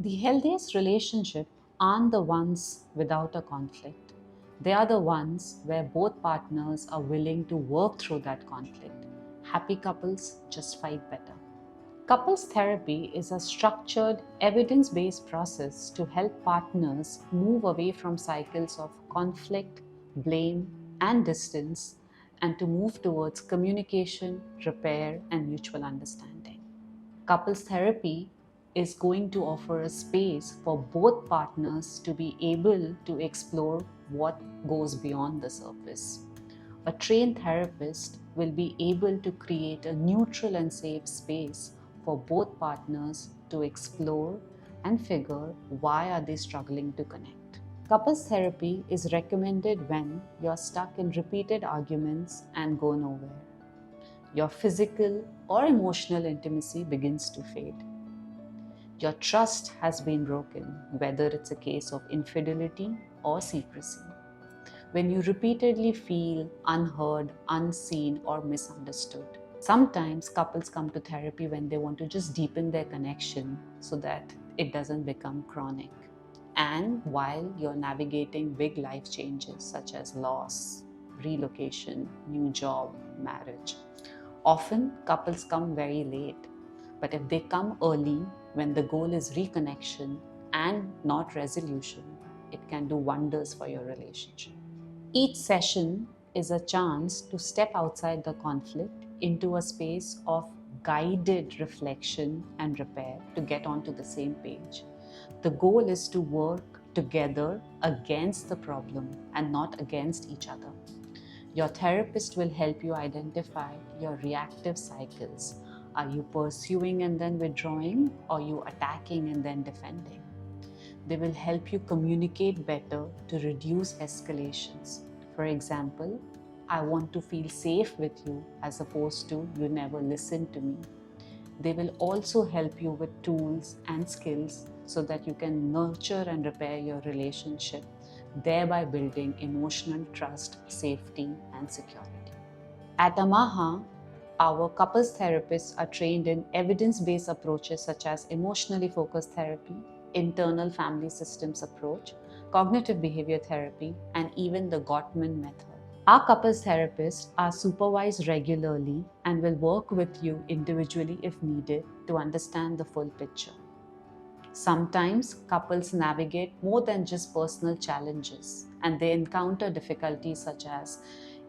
The healthiest relationships aren't the ones without a conflict. They are the ones where both partners are willing to work through that conflict. Happy couples just fight better. Couples therapy is a structured, evidence based process to help partners move away from cycles of conflict, blame, and distance and to move towards communication, repair, and mutual understanding. Couples therapy is going to offer a space for both partners to be able to explore what goes beyond the surface. A trained therapist will be able to create a neutral and safe space for both partners to explore and figure why are they struggling to connect. Couples therapy is recommended when you're stuck in repeated arguments and go nowhere. Your physical or emotional intimacy begins to fade. Your trust has been broken, whether it's a case of infidelity or secrecy. When you repeatedly feel unheard, unseen, or misunderstood. Sometimes couples come to therapy when they want to just deepen their connection so that it doesn't become chronic. And while you're navigating big life changes such as loss, relocation, new job, marriage, often couples come very late. But if they come early, when the goal is reconnection and not resolution, it can do wonders for your relationship. Each session is a chance to step outside the conflict into a space of guided reflection and repair to get onto the same page. The goal is to work together against the problem and not against each other. Your therapist will help you identify your reactive cycles. Are you pursuing and then withdrawing, or are you attacking and then defending? They will help you communicate better to reduce escalations. For example, I want to feel safe with you as opposed to you never listen to me. They will also help you with tools and skills so that you can nurture and repair your relationship, thereby building emotional trust, safety, and security. At Amaha, our couples therapists are trained in evidence-based approaches such as emotionally focused therapy, internal family systems approach, cognitive behavior therapy, and even the Gottman Method. Our couples therapists are supervised regularly and will work with you individually if needed to understand the full picture. Sometimes couples navigate more than just personal challenges and they encounter difficulties such as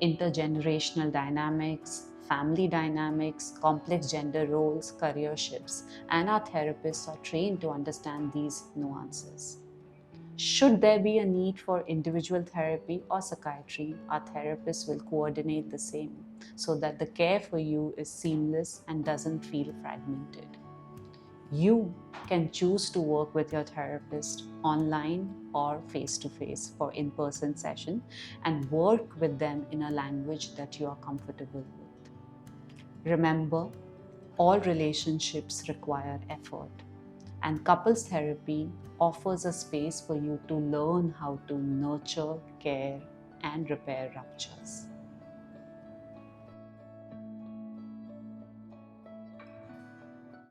intergenerational dynamics, family dynamics, complex gender roles, career shifts, and our therapists are trained to understand these nuances. Should there be a need for individual therapy or psychiatry, our therapists will coordinate the same so that the care for you is seamless and doesn't feel fragmented. You can choose to work with your therapist online or face-to-face for in-person session and work with them in a language that you are comfortable with. Remember, all relationships require effort, and couples therapy offers a space for you to learn how to nurture, care, and repair ruptures.